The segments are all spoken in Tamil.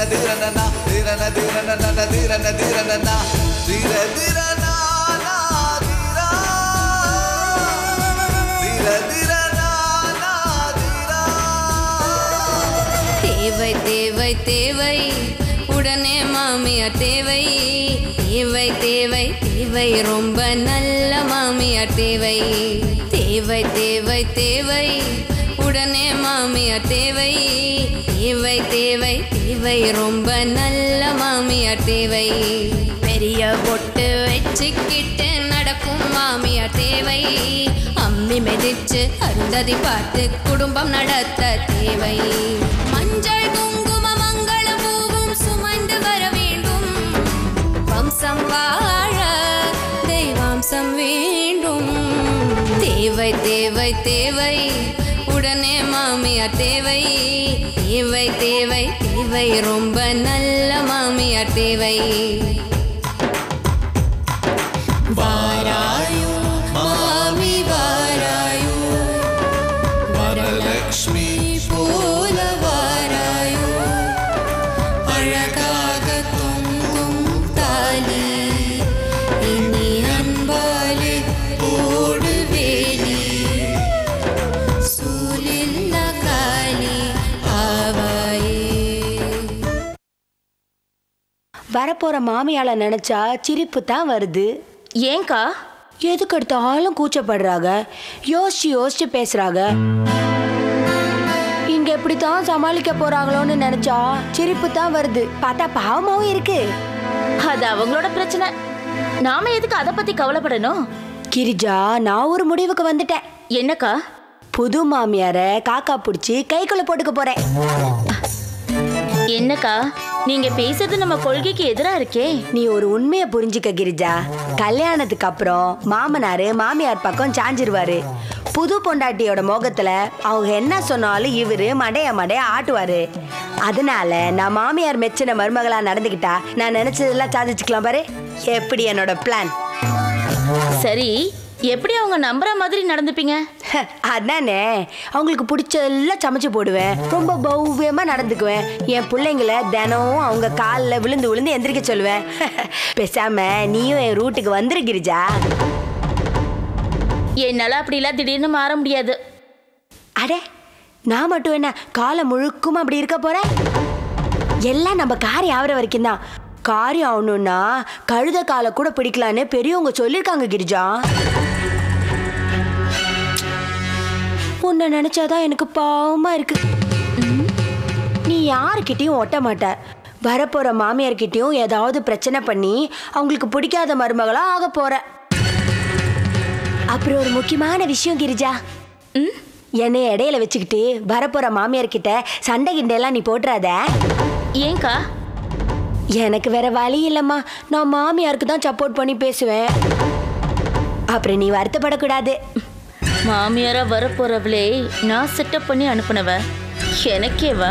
தேவை தேவை தேவை உடனே மாமியார் தேவை தேவை தேவை தேவை ரொம்ப நல்ல மாமியார் தேவை தேவை தேவை தேவை உடனே மாமியார் தேவை தேவை தேவை தேவை ரொம்ப நல்ல மாமியார் தேவை பெரிய பொட்டு வச்சுக்கிட்டு நடக்கும் மாமியார் தேவை அம்மி மிதிச்சு அருந்ததி பார்த்து குடும்பம் நடத்த தேவை மஞ்சள் குங்கும மங்கள பூவும் சுமந்து வர வேண்டும் வம்சம் வாழ தெய்வாம்சம் வேண்டும் தேவை தேவை தேவை உடனே மாமியார் தேவை தேவை தேவை தேவை ரொம்ப நல்ல மாமியார் தேவை வாராயோ மாமி வாராயோ வரலக்ஷ்மி போல வாராயோ அழகாக தொங்கும் தாலி இனி அன்பாலே ஓடு வேலி சூலில்ல காலி ஆவாயே. வரப்போற மாமியால நினைச்சா சிரிப்பு தான் வருது. ஏங்கா? எதுக்கு எடுத்தாலும் கூச்சப்படுறாங்க, யோசிச்சு யோசிச்சு பேசுறாங்க. இங்க எப்படித்தான் சமாளிக்க போறாங்களோன்னு நினைச்சா சிரிப்பு தான் வருது. பார்த்தா பாவமாவும் இருக்கு. அது அவங்களோட பிரச்சனை, நாம எதுக்கு அதை பத்தி கவலைப்படணும்? கிரிஜா, நான் ஒரு முடிவுக்கு வந்துட்டேன். என்னக்கா? புது மாமியார காக்கா பிடிச்சி கைக்குள்ள போட்டுக்க போறேன். என்னக்கா நீங்க பேசுறது நம்ம கொள்கைக்கு எதிரா இருக்கே. நீ ஒரு உண்மையை புரிஞ்சுக்க கிரிஜா. கல்யாணத்துக்கு அப்புறம் மாமனாரு மாமியார் பக்கம் சாஞ்சிருவாரு. புது பொண்டாட்டியோட மோகத்துல அவங்க என்ன சொன்னாலும் இவரு மடைய ஆட்டுவாரு. அதனால நான் மாமியார் மெச்சின மருமகளா நடந்துக்கிட்டா நான் நினைச்சதெல்லாம் சாதிச்சுக்கலாம் பாரு. எப்படி என்னோட பிளான்? சரி, எப்படி அவங்க நம்புற மாதிரி நடந்துப்பீங்க? அதானே, அவங்களுக்கு பிடிச்சதெல்லாம் சமைச்சு போடுவேன், ரொம்ப பவ்யமா நடந்துக்குவேன். என் பிள்ளைங்களை தினமும் அவங்க காலில் விழுந்து விழுந்து எந்திரிக்க சொல்லுவேன். பேசாம நீயும் என் ரூட்டுக்கு வந்துரு கிரிஜா. என்னால அப்படிலாம் திடீர்னு மாற முடியாது. அடே, நான் மட்டும் என்ன காலம் முழுக்கும் அப்படி இருக்க போறேன்? எல்லாம் நம்ம காரியம் ஆகிற வரைக்கும் தான். காரியம் ஆகணும்னா கழுத காலை கூட பிடிக்கலான்னு பெரியவங்க சொல்லியிருக்காங்க கிரிஜா. உன்னை நினைச்சாதான் எனக்கு பாவமா இருக்கு. நீ யாருக்கிட்டையும் ஒட்ட மாட்ட. வரப்போற மாமியார்கிட்டையும் ஏதாவது பிரச்சனை பண்ணி அவங்களுக்கு பிடிக்காத மருமகளா ஆக போற. அப்புறம் ஒரு முக்கியமான விஷயம் கிரிஜா, என்னை இடையில வச்சுக்கிட்டு வரப்போற மாமியார்கிட்ட சண்டை கிண்டையெல்லாம் நீ போட்டுறாத. ஏங்கா? எனக்கு வேற வழி இல்லம்மா. நான் மாமியாருக்கு தான் சப்போர்ட் பண்ணி பேசுவேன். அப்புறம் நீ வருத்தப்படக்கூடாது. மாமியாரா வரப்போறவளே நான் செட்டப் பண்ணி அனுப்புனவ எனக்கேவா?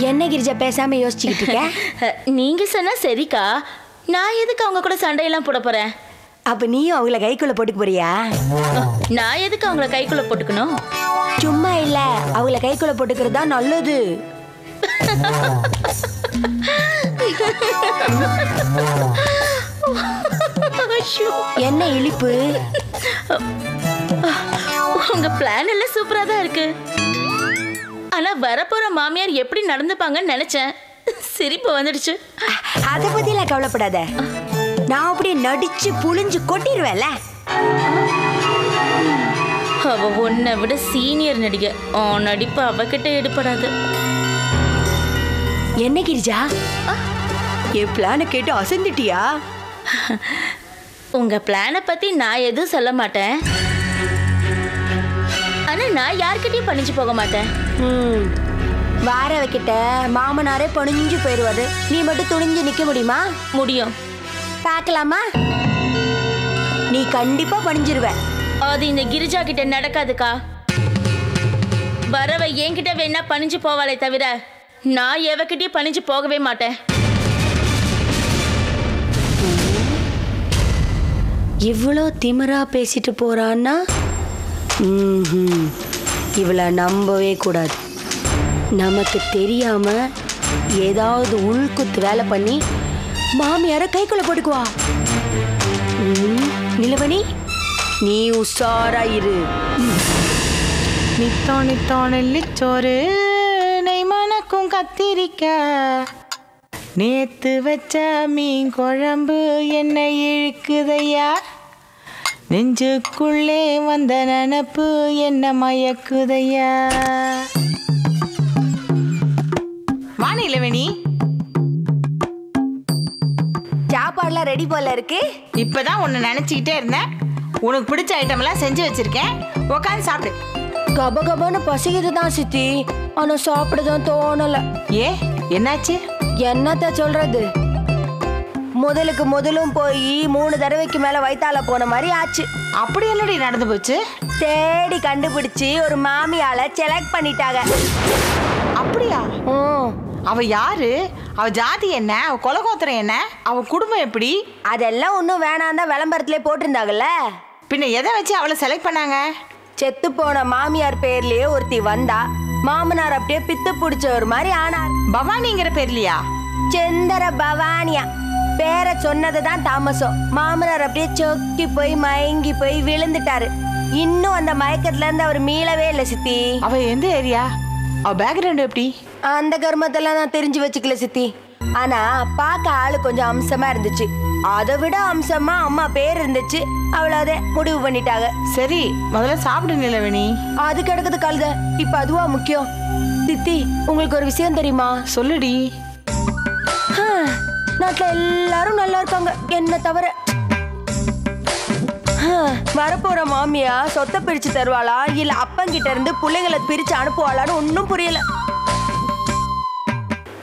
என்ன கிரிஜா பேசாம யோசிச்சுக்கிட்டு இருக்க? நீங்க சொன்னா சரிக்கா, நான் எதுக்கு அவங்க கூட சண்டையெல்லாம் போட போறேன்? அப்ப நீயும் அவங்கள கைக்குள்ள போட்டுக்க போறியா? நான் எதுக்கு அவங்கள கைக்குள்ள போட்டுக்கணும்? சும்மா இல்ல, அவங்கள கைக்குள்ள போட்டுக்கிறது தான் நல்லது. என்ன இழிப்பு? உங்க பிளான் எல்லாம் சூப்பரா தான் இருக்கு. ஆனா வரப்போற மாமியார் எப்படி நடந்துப்பாங்கன்னு நினைச்சேன், சிரிப்பு வந்துடுச்சு. அத பத்தி எல்லாம் கவலைப்படாத, நான் அப்படியே நடிச்சு புளிஞ்சு கொட்டிடுவேன்ல. அவ உன்னை விட சீனியர் நடிகை, நடிப்பு அவகிட்ட எடுப்படாது. என்ன கிரிஜா, என் பிளான கேட்டு அசந்துட்டியா? உங்க பிளானை பத்தி நான் எதுவும் சொல்ல மாட்டேன். ஆனா நான் யார்கிட்டயும் பணிஞ்சு போக மாட்டேன். வாரவகிட்ட மாமனாரே பணிஞ்சு போயிடுவாரு, நீ மட்டும் துணிஞ்சு நிக்க முடியுமா? முடியும். பார்க்கலாமா? நீ கண்டிப்பா பணிஞ்சிருவ. அது இந்த கிரிஜா கிட்ட நடக்காதுக்கா. வரவ என்கிட்ட வேணா பணிஞ்சு போவாளே தவிர நான் எவகிட்டயும் பணிஞ்சு போகவே மாட்டேன். இவ்வளோ திமிரா பேசிட்டு போறான்னா இவளை நம்பவே கூடாது. நமக்கு தெரியாம ஏதாவது உள்குத்து வேலை பண்ணி மாமியார கைக்குள்ள போட்டுக்குவா. நிலவணி, நீ உஷாராயிரு. நித்தோ நித்தோ நெல்லிச்சோறு நெய் மணக்கும் கத்திரிக்காய், நேத்து வச்ச மீன் குழம்பு என்ன இழுக்குதையா, நெஞ்சுக்குள்ளே வந்த நினப்பு என்ன மயக்குதையா. வாணி இளவேணி, சாப்பாடுலாம் ரெடி போல இருக்கு. இப்பதான் உன்னை நினைச்சுக்கிட்டே இருந்தேன். உனக்கு பிடிச்ச ஐட்டம் எல்லாம் செஞ்சு வச்சிருக்கேன், உட்காந்து சாப்பிடு. கபகபன்னு பசிக்குது தான் சித்தி, ஆனா சாப்பிடதான் தோணல. ஏ என்னாச்சு? என்னத்த சொல்றது, முதலும் போய் 3 தடவைக்கு மேல வயித்தால போன மாதிரி ஆச்சு. அப்படி என்னடி நடந்து போச்சு? தேடி கண்டுபிடிச்சு ஒரு மாமியால செலக்ட் பண்ணிட்டாங்க. அப்படியா? அவ யாரு? அவ ஜாதி என்ன? அவ கொலகோத்திரம் என்ன? அவ குடும்பம் எப்படி? அதெல்லாம் ஒன்றும் வேணாம் தான் விளம்பரத்திலே போட்டிருந்தாங்கல்ல. பின்ன எதை வச்சு அவளை செலக்ட் பண்ணாங்க? செத்து போன மாமியார் பேர்லயே ஒருத்தி வந்தா, மாமனார் அப்படியே பித்து பிடிச்ச ஒரு மாதிரி ஆனார். பவானிங்கிற பேர்லையா? செந்தர பவானியா. பேரை சொன்னதுதான் தாமசம். மாமனார் அப்படியே சொக்கி போய் மயங்கி போய் விழுந்துட்டாரு. இன்னும் அந்த மயக்கத்துல இருந்து அவர் மீளவே இல்லை சித்தி. அவ எந்த ஏரியா? அவ பேக்ரவுண்ட் எப்படி? அந்த கர்மத்தெல்லாம் நான் தெரிஞ்சு வச்சுக்கல சித்தி. ஆனா பார்க்க ஆளு கொஞ்சம் அம்சமா இருந்துச்சு. அதை விட அம்சமா அம்மா பேர் இருந்துச்சு. அவ்வளவுதே, முடிவு பண்ணிட்டாங்க. சரி, முதல்ல சாப்பிடு நிலவேணி. அது கிடக்குது கழுத, இப்ப அதுவா முக்கியம். சித்தி, உங்களுக்கு ஒரு விஷயம் தெரியுமா? சொல்லுடி. நாட்டுல எல்லாரும் நல்லா இருக்காங்க, என்ன தவிர. வரப்போற மாமியா சொத்தை பிரிச்சு தருவாளா இல்ல அப்பங்கிட்ட இருந்து பிள்ளைங்களை பிரிச்சு அனுப்புவாளான்னு ஒன்னும் புரியல.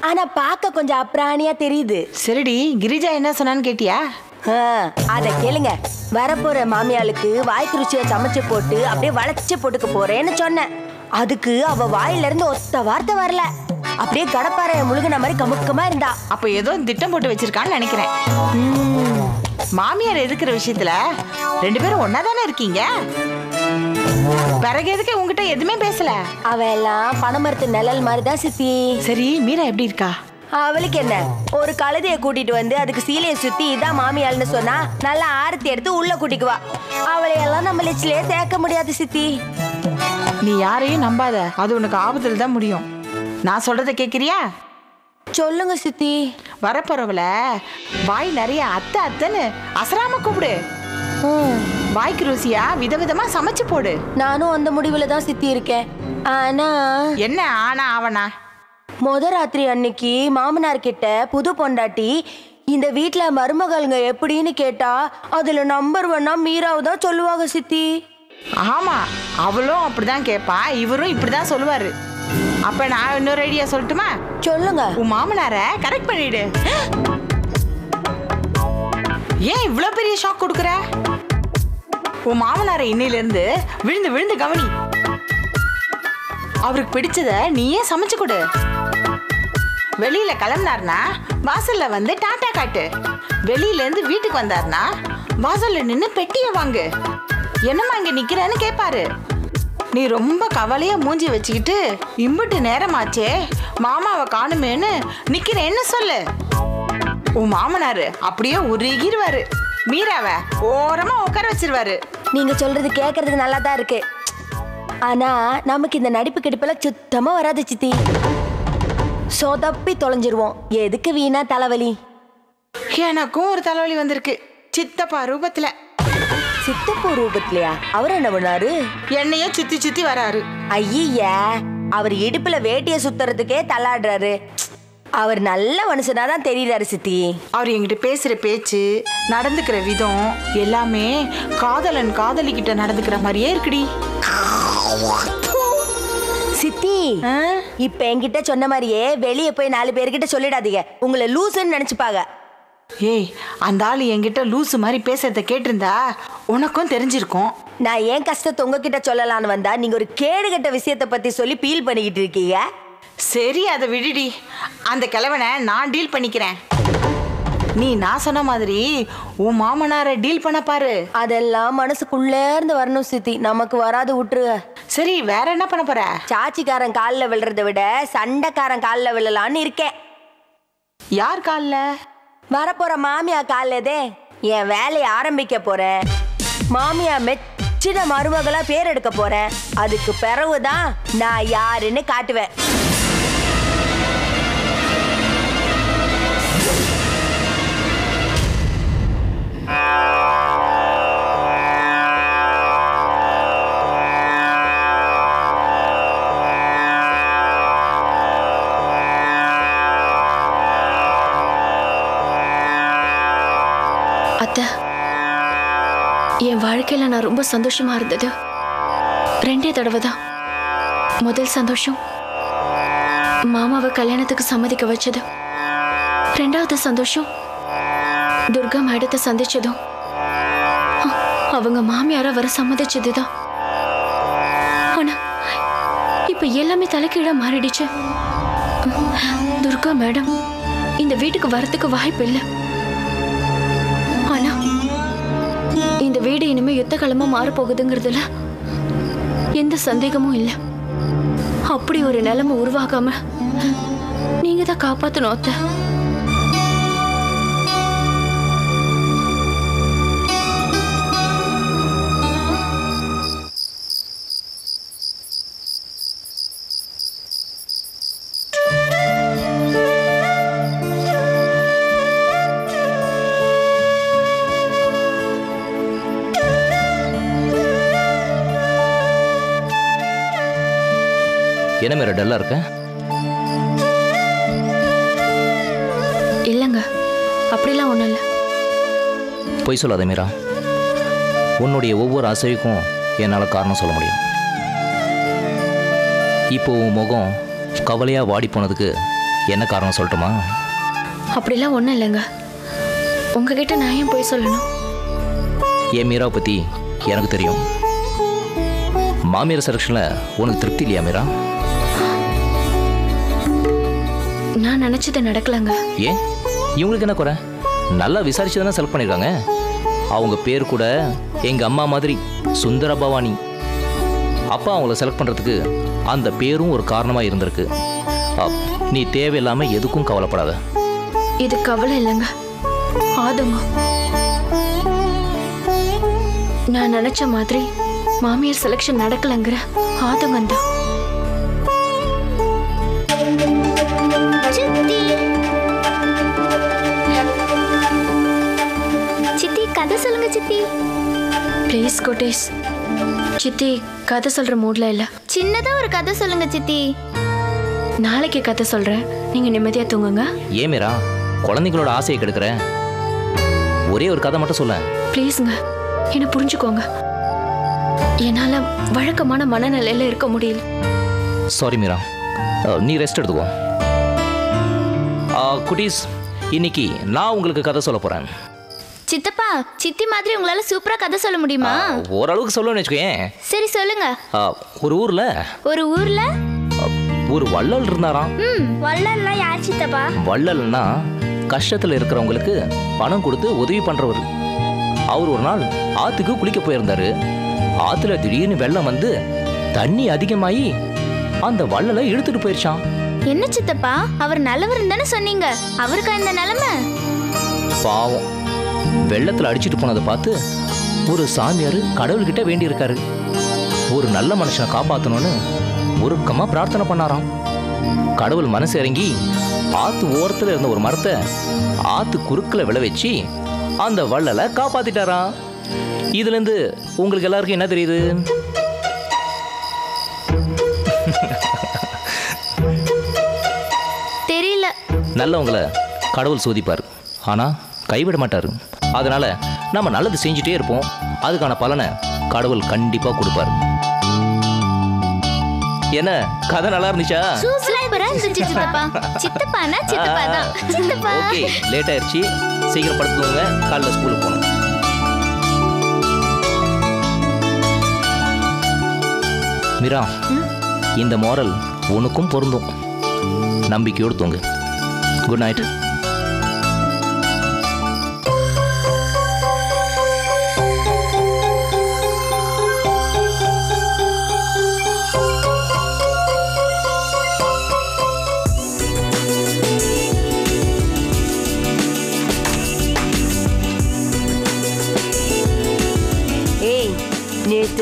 ஆனா பார்க்க கொஞ்சம் அப்ராணியா தெரியுது. சரிடி, கிரிஜா என்ன சொன்னான்னு கேட்டியா? அத கேளுங்க. வரப்போற மாமியாளுக்கு வாய்க்கு ருச்சியா சமைச்சு போட்டு அப்படியே வளைச்சு போட்டுக்க போறேன்னு சொன்னேன். அதுக்கு அவ வாயில இருந்து ஒத்த வார்த்தை வரல. அப்படியே கடப்பாறைய முழுகின மாதிரி கமுக்கமா இருந்தா. அப்ப ஏதோ திட்டம் போட்டு வச்சிருக்கான்னு நினைக்கிறேன். மாமியார் எதுக்குற விஷயத்துல 2 பேரும் ஒன்னா தானே இருக்கீங்க. பிறகு எதுக்கு உங்ககிட்ட எதுவுமே பேசல? அவ எல்லாம் பணமரத்து நிழல் மாதிரிதான் சித்தி. சரி, மீரா எப்படி இருக்கா? அவளுக்கு என்ன, ஒரு கழுதைய கூட்டிட்டு வந்து அதுக்கு சீலையை சுத்தி இதான் மாமியாள்னு சொன்னா நல்லா ஆரத்தி எடுத்து உள்ள கூட்டிக்குவா. அவளையெல்லாம் நம்ம லிஸ்ட்லயே சேர்க்க முடியாது சித்தி. நீ யாரையும் நம்பாத, அது உனக்கு ஆபத்துல தான் முடியும். நான் சொல்றத கேக்குறியா? சொல்லுங்க சித்தி. வரப்போறவள வாய் நிறைய அத்தை அத்தைன்னு அசராம கூப்பிடு. வாய்க்கு ருசியா விதவிதமா சமைச்சு போடு. நானும் அந்த முடிவுல தான் சித்தி இருக்கேன். ஆனா என்ன ஆனா ஆவனா? ராத்திரி அன்னைக்கு மாமனார் கிட்ட புது பொண்டாட்டி இந்த வீட்டுல மருமகள்ங்க எப்படின்னு கேட்டா அதுல நம்பர் 1 மீராவை தான் சொல்லுவாங்க சித்தி. ஆமா, அவளும் அப்படிதான் கேட்பா, இவரும் இப்படிதான் சொல்லுவாரு. அப்ப நான் இன்னொரு ஐடியா சொல்லட்டுமா? சொல்லுங்க. உன் மாமனார கரெக்ட் பண்ணிடு. ஏன் இவ்வளவு பெரிய ஷாக் கொடுக்குற? உன் மாமனார இன்னையில இருந்து விழுந்து விழுந்து கவனி. அவருக்கு பிடிச்சத நீயே சமைச்சு கொடு. வெளியில கிளம்பினார்னா வாசல்ல வந்து டாட்டா காட்டு. வெளியில இருந்து வீட்டுக்கு வந்தார்னா வாசல்ல நின்னு பெட்டிய வாங்கு. என்னம்மா இங்க நிக்கிறேன்னு கேட்பாரு. நீ ரொம்ப கவலையா மூஞ்சி வச்சுக்கிட்டு இம்புட்டு நேரமாச்சே மாமாவை காணுமேன்னு நிக்கிறேன்னு சொல்லு. உன் மாமனாரு அப்படியே உருகிருவாரு. மீராவை ஓரமா உட்கார வச்சிருவாரு. நீங்க சொல்றது கேட்கறதுக்கு நல்லா தான் இருக்கு. ஆனா நமக்கு இந்த நடிப்பு கெடுப்பெல்லாம் சுத்தமா வராது சித்தி. சொதப்பி தொலைஞ்சிருவோம். எதுக்கு வீணா தலைவலி? எனக்கும் ஒரு தலைவலி வந்திருக்கு, சித்தப்பா ரூபத்துல. சித்தப்பா ரூபத்திலயா? அவர் என்ன பண்ணாரு? என்னையே சுத்தி சுத்தி வராரு. ஐய, அவர் இடுப்புல வேட்டிய சுத்துறதுக்கே தள்ளாடுறாரு. அவர் நல்ல மனுஷனாதான் தெரியறாரு சித்தி. அவர் என்கிட்ட பேசுற பேச்சு, நடந்துக்கிற விதம் எல்லாமே காதலன் காதலிக்கிட்ட நடந்துக்கிற மாதிரியே இருக்குடி சித்தி. இப்ப என்கிட்ட சொன்ன மாதிரியே வெளியே போய் 4 பேர்கிட்ட சொல்லிடாதீங்க, உங்களை லூசுன்னு நினைச்சுப்பாங்க. ஏய், அந்த ஆளு என்கிட்ட லூசு மாதிரி பேசுறத கேட்டிருந்தா உனக்கும் தெரிஞ்சிருக்கும். நான் ஏன் கஷ்டத்தை உங்ககிட்ட சொல்லலான்னு வந்தா நீங்க ஒரு கேடுகட்ட விஷயத்தை பத்தி சொல்லி ஃபீல் பண்ணிக்கிட்டு இருக்கீங்க. சரி, அதை விடுடி. அந்த கிழவனை நான் டீல் பண்ணிக்கிறேன். நீ நான் சொன்ன மாதிரி உன் மாமனாரை டீல் பண்ண பாரு. அதெல்லாம் மனசுக்குள்ளே இருந்து வரணும் சித்தி, நமக்கு வராது விட்டுருங்க. சரி, வேற என்ன பண்ண போற? சாச்சிக்காரன் காலில் விழுறத விட சண்டைக்காரன் காலில் விழலான்னு இருக்கேன். யார் கால்ல? வரப்போற மாமியா காலதே. என் வேலையை ஆரம்பிக்க போறேன். மாமியா மெச்சின மருமகளா பேர் எடுக்க போறேன். அதுக்கு பிறகுதான் நான் யாருன்னு காட்டுவேன். அத்தை, என் வாழ்க்கையில நான் ரொம்ப சந்தோஷமா இருந்தது 2 தடவை தான். முதல் சந்தோஷம் மாமாவை கல்யாணத்துக்கு சம்மதிக்க வச்சது. 2வது சந்தோஷம் துர்கா மேடத்தை சந்திச்சதும் அவங்க மாமியார வர சம்மதிச்சதுதான். ஆனா இப்ப எல்லாமே தலைக்கீழா மாறிடுச்சு. துர்கா மேடம் இந்த வீட்டுக்கு வரத்துக்கு வாய்ப்பு இல்லை. ஆனா இந்த வீடு இனிமே யுத்த களமா மாறப்போகுதுங்கிறதுல எந்த சந்தேகமும் இல்லை. அப்படி ஒரு நிலைமை உருவாகாம நீங்க தான் காப்பாத்தணும் அத்தை. என்ன மேல டல்லா இருக்க? இல்லைங்க, அப்படிலாம் ஒன்றும் இல்லை. பொய் சொல்லாத மீரா. உன்னுடைய ஒவ்வொரு அசைவுக்கும் என்னால் காரணம் சொல்ல முடியும். இப்போ உன் முகம் கவலையாக வாடி போனதுக்கு என்ன காரணம் சொல்லட்டுமா? அப்படிலாம் ஒன்றும் இல்லைங்க. உங்ககிட்ட நான் ஏன் போய் சொல்லணும்? என் மீராவை பற்றி எனக்கு தெரியும். மாமியார் செலக்ஷனில் உனக்கு திருப்தி இல்லையா மீரா? நான் நினைச்சது நடக்கலங்க. ஏன்? இவங்களுக்கு என்ன குறை? நல்லா விசாரிச்சு தானே செலக்ட் பண்ணியிருக்காங்க. அவங்க பேர் கூட எங்கள் அம்மா மாதிரி சுந்தர பவானி. அப்பா அவங்கள செலக்ட் பண்ணுறதுக்கு அந்த பேரும் ஒரு காரணமாக இருந்திருக்கு. நீ தேவையில்லாமல் எதுக்கும் கவலைப்படாத. இது கவலை இல்லைங்க, ஆதங்கம். நான் நினைச்ச மாதிரி மாமியார் செலக்ஷன் நடக்கலங்கிற ஆதங்கம் தான். சித்தி கதை சொல்லுங்க சித்தி. ப்ளீஸ் கோட்டேஸ், சித்தி கதை சொல்ற மூட்ல இல்ல. சின்னதா ஒரு கதை சொல்லுங்க சித்தி. நாளைக்கு கதை சொல்றேன், நீங்க நிம்மதியா தூங்குங்க. ஏன் மீரா குழந்தைங்களோட ஆசையை கெடுக்கிற? ஒரே ஒரு கதை மட்டும் சொல்ல. ப்ளீஸுங்க, என்ன புரிஞ்சுக்கோங்க. என்னால வழக்கமான மனநிலையில இருக்க முடியல. சாரி மீரா, நீ ரெஸ்ட் எடுத்துக்கோ. குட்டீஸ், இன்னைக்கு நான் உங்களுக்கு கதை சொல்ல போறேன். சித்தப்பா, சித்தி மாதிரி உங்களால சூப்பரா கதை சொல்ல முடியுமா? ஓரளவுக்கு சொல்லணும்னு வச்சுக்கோயேன். சரி சொல்லுங்க. ஒரு ஊர்ல ஒரு வள்ளல் இருந்தாராம். வள்ளல்னா யார் சித்தப்பா? வள்ளல்னா கஷ்டத்துல இருக்கிறவங்களுக்கு பணம் கொடுத்து உதவி பண்றவர். அவர் ஒரு நாள் ஆத்துக்கு குளிக்க போயிருந்தாரு. ஆத்துல திடீர்னு வெள்ளம் வந்து தண்ணி அதிகமாயி அந்த வள்ளலை இழுத்துட்டு போயிருச்சான். என்ன சித்தப்பா, அவர் நல்லவர் தானே சொன்னீங்க, அவருக்கு அந்த நிலைமை? பாவம், வெள்ளத்துல அடிச்சிட்டு போனதை பார்த்து ஒரு சாமியார் கடவுள்கிட்ட வேண்டி இருக்காரு. ஒரு நல்ல மனுஷனை காப்பாற்றணும்னு உருக்கமா பிரார்த்தனை பண்ணாராம். கடவுள் மனசு இறங்கி ஆத்து ஓரத்துல இருந்த ஒரு மரத்தை ஆத்து குறுக்கில் விளை வச்சு அந்த வள்ளலை காப்பாத்திட்டாராம். இதுல இருந்து உங்களுக்கு எல்லாருக்கும் என்ன தெரியுது? தெரியல. நல்லவங்களை கடவுள் சோதிப்பார், ஆனா கைவிட மாட்டாரு. அதனால நம்ம நல்லது செஞ்சுட்டே இருப்போம், அதுக்கான பலனை கடவுள் கண்டிப்பா கொடுப்பார். என்ன கதை நல்லா இருந்துச்சா? சூப்பரா இருந்துச்சு சித்தப்பா. சித்தப்பானா சித்தப்பா தான். சித்தப்பா. ஓகே, லேட் ஆயிருச்சு, சீக்கிரம் படுத்துங்க, காலைல ஸ்கூலுக்கு போகணும். மீரா, இந்த மாரல் உனக்கும் பொருந்தும். நம்பிக்கையோடு தூங்கு. Good night.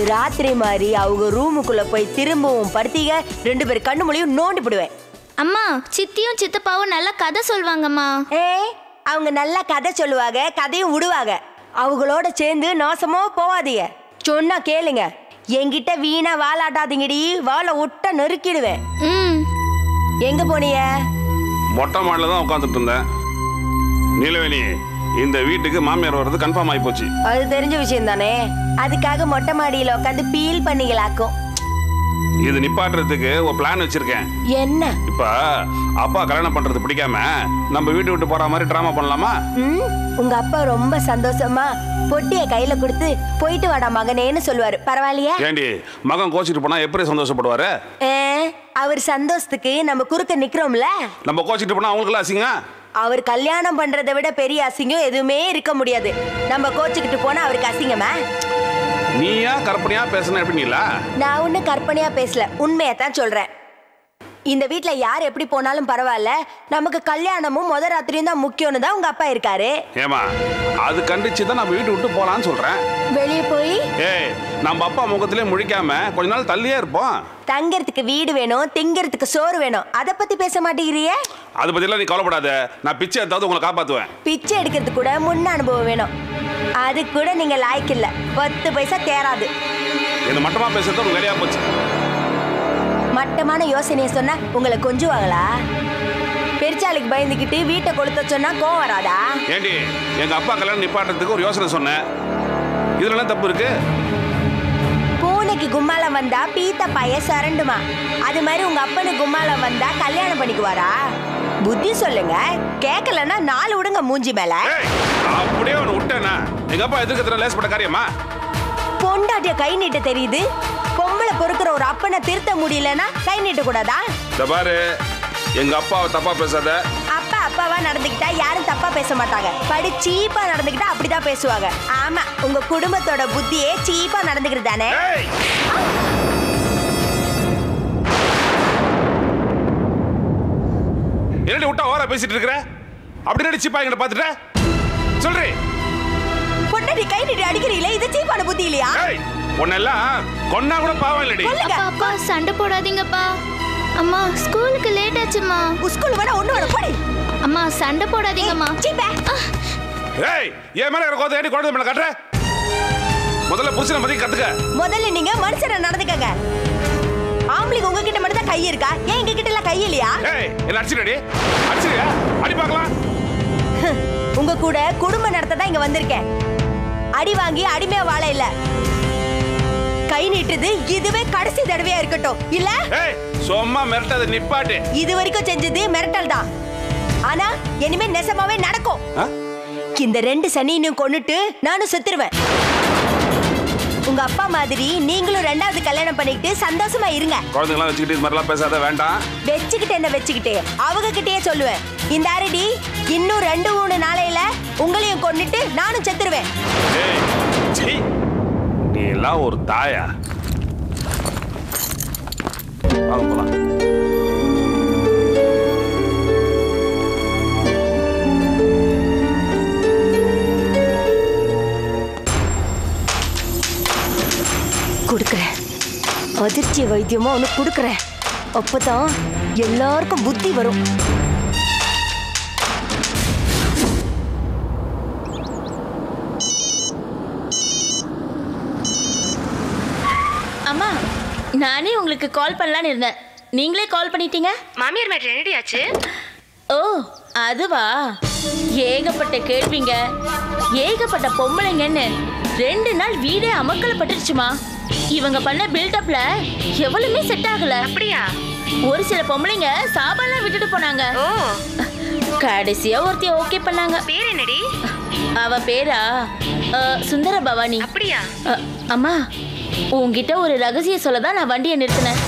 நேத்து ராத்திரி மாதிரி அவங்க ரூமுக்குள்ள போய் திரும்பவும் படுத்தீங்க 2 பேர் கண்ணு மொழியும் நோண்டி போடுவேன். அம்மா சித்தியும் சித்தப்பாவும் நல்லா கதை சொல்வாங்கம்மா. அவங்க நல்லா கதை சொல்லுவாங்க, கதையும் விடுவாங்க. அவங்களோட சேர்ந்து நாசமா போவாதீங்க. சொன்னா கேளுங்க. என்கிட்ட வீணா வாலாட்டாதீங்கடி, வாழை விட்ட நெருக்கிடுவேன். எங்க போனீங்க? மொட்டை மாடல தான் உட்காந்துட்டு இருந்தேன். நீலவேணி, இந்த வீட்டுக்கு மாமியார் வர்றது கன்ஃபார்ம் ஆகி போச்சு. அது தெரிஞ்ச விஷயம் தானே. அதுக்காக மொட்டை மாடியில உட்காந்து பீல் பண்ணிக்கலாக்கும். இது நிப்பாட்டுறதுக்கு ஒரு பிளான் வச்சிருக்கேன். என்ன? இப்ப அப்பா கல்யாணம் பண்றது பிடிக்காம நம்ம வீட்டு விட்டு போற மாதிரி டிராமா பண்ணலாமா? உங்க அப்பா ரொம்ப சந்தோஷமா பொட்டிய கையில கொடுத்து போயிட்டு வாடா மகனேன்னு சொல்லுவாரு. பரவாயில்லையா? ஏண்டி மகன் கோச்சிட்டு போனா எப்படி சந்தோஷப்படுவாரு? அவர் சந்தோஷத்துக்கு நம்ம குறுக்க நிக்கிறோம்ல. நம்ம கோச்சிட்டு போனா அவங்களுக்கு அசிங்க. அவர் கல்யாணம் பண்றதை விட பெரிய அசிங்கம் எதுவுமே இருக்க முடியாது. நம்ம கோச்சுக்கிட்டு போனா அவருக்கு அசிங்கமா? நீயா கற்பனையா பேசுன எப்படிங்களா? நான் ஒன்னும் கற்பனையா பேசல, உண்மையை தான் சொல்றேன். இந்த வீட்ல யார் எப்படி போனாலும் பரவாயில்ல, நமக்கு கல்யாணமும் முத ராத்திரியும் தான் முக்கியம்னு தான் உங்க அப்பா இருக்காரு. ஏமா அது கண்டிச்சு தான் நம்ம வீட்டு விட்டு போலான்னு சொல்றேன். வெளியே போய் நம்ம அப்பா முகத்திலே முழிக்காம கொஞ்ச நாள் தள்ளியே இருப்போம். தங்கறதுக்கு வீடு வேணும், திங்கறதுக்கு சோறு வேணும். அத பத்தி பேச மாட்டேங்கிறியே. அத பத்தி எல்லாம் நீ கவலைப்படாத. நான் பிச்சை எடுத்தாவது உங்களை காப்பாத்துவேன். பிச்சை எடுக்கிறதுக்கு கூட முன்ன அனுபவம் வேணும். அது கூட நீங்க லாய்க்கு இல்ல. 10 பைசா தேராது. என்ன மட்டமா பேசுறது உங்க வேலையா போச்சு. மட்டமான யோசனையை சொன்னா உங்களை கொஞ்சுவாங்களா? பெருச்சாலிக்கு பயந்துக்கிட்டு வீட்டை கொளுத்த சொன்னா கோவம் வராதா? ஏண்டி எங்க அப்பா கல்யாணம் நிப்பாட்டுறதுக்கு ஒரு யோசனை சொன்னேன். இதுல என்ன தப்பு இருக்கு? பூனைக்கு கும்மாலம் வந்தா பீத்த பைய சரண்டுமா. அது மாதிரி உங்க அப்பனுக்கு கும்மாலம் வந்தா கல்யாணம் பண்ணிக்குவாரா? புத்தி சொல்லுங்க. கேட்கலன்னா 4 விடுங்க மூஞ்சி மேல. அப்படியே ஒன்று விட்டேனா? எங்க அப்பா எதிர்க்கிறதுல லேசப்பட்ட காரியமா? பொண்டாட்டிய கை நீட்ட தெரியுது. பொம்பளை பொறுக்கிற ஒரு அப்பனை திருத்த முடியலன்னா கை நீட்ட கூடாதா? பாரு, எங்க அப்பாவை தப்பா பேசாத. அப்பா அப்பாவா நடந்துக்கிட்டா யாரும் தப்பா பேச மாட்டாங்க. படி சீப்பா நடந்துக்கிட்டா அப்படிதான் பேசுவாங்க. ஆமா, உங்க குடும்பத்தோட புத்தியே சீப்பா நடந்துக்கிறது தானே. என்னடி விட்டா ஓரா பேசிட்டு இருக்கிற? அப்படி நடி சீப்பா எங்களை பார்த்துட்ட சொல்றே. பொண்டாட்டி கை நீட்டி அடிக்கிறீங்களே, இது சீப்பான புத்தி இல்லையா? உன்னெல்லாம் கொன்னா கூட பாவம் இல்லடி. அப்பா சண்டை போடாதீங்கப்பா. அம்மா ஸ்கூலுக்கு லேட் ஆச்சுமா. ஸ்கூல் வேணா ஒண்ணு வேணா போடி. அம்மா சண்டை போடாதீங்கம்மா. ஏன் மேல கோதை ஏடி குழந்தை மேல கட்டுற? முதல்ல புருஷனை மதி கத்துக்க. முதல்ல நீங்க மனுஷனை நடந்துக்கங்க. ஆம்பளைக்கு உங்ககிட்ட மட்டும் தான் கை இருக்கா? ஏன் எங்க கிட்ட எல்லாம் கை இல்லையா? என்ன அடிச்சிரடி? அடிச்சிரியா? அடி பார்க்கலாம். உங்க கூட குடும்ப நடத்த தான் இங்க வந்திருக்கேன். அடி வாங்கி அடிமையா வாழ இல்ல. கை நீட்டுது இதுவே கடைசி தடவையா இருக்கட்டும். இல்ல சும்மா மிரட்டது நிப்பாட்டு. இது வரைக்கும் செஞ்சது மிரட்டல் தான். ஆனா இனிமே நெசமாவே நடக்கும். இந்த 2 சனியையும் கொன்னுட்டு நானும் செத்துருவேன். உங்க அப்பா மாதிரி நீங்களும் 2வது கல்யாணம் பண்ணிக்கிட்டு சந்தோஷமா இருங்க. குழந்தைங்களா வச்சுக்கிட்டு இது மாதிரிலாம் பேசாத. வேண்டாம். வச்சுக்கிட்டு என்ன வச்சுக்கிட்டு அவங்க கிட்டயே சொல்லுவேன். இந்த அரடி இன்னும் 2-3 நாளையில உங்களையும் கொன்னுட்டு நானும் செத்துருவேன். நீ எல்லாம் ஒரு தாயா? வாங்க போலாம். கொடுக்குறேன். அதிர்ச்சி வைத்தியமா ஒன்று கொடுக்குறேன். அப்பதான் எல்லாருக்கும் புத்தி வரும். அம்மா, நானே உங்களுக்கு கால் பண்ணலான்னு இருந்தேன். நீங்களே கால் பண்ணிட்டீங்க. மாமியார் மேட்ரு என்னடி ஆச்சு? ஓ அதுவா? ஏகப்பட்ட கேள்விங்க, ஏகப்பட்ட பொம்பளைங்கன்னு 2 நாள் வீடே அமக்கலப்பட்டுருச்சுமா. இவங்க பண்ண பில்டப்ல எவ்வளவுமே செட் ஆகல. அப்படியா? ஒரு சில பொம்பளைங்க சாப்பாடுலாம் விட்டுட்டு போனாங்க. கடைசியா ஒருத்தி ஓகே பண்ணாங்க. பேர் என்னடி? அவ பேரா சுந்தர பவானி. அப்படியா? அம்மா, உன்கிட்ட ஒரு ரகசியம் சொல்லதான் நான் வண்டியை நிறுத்தினேன்.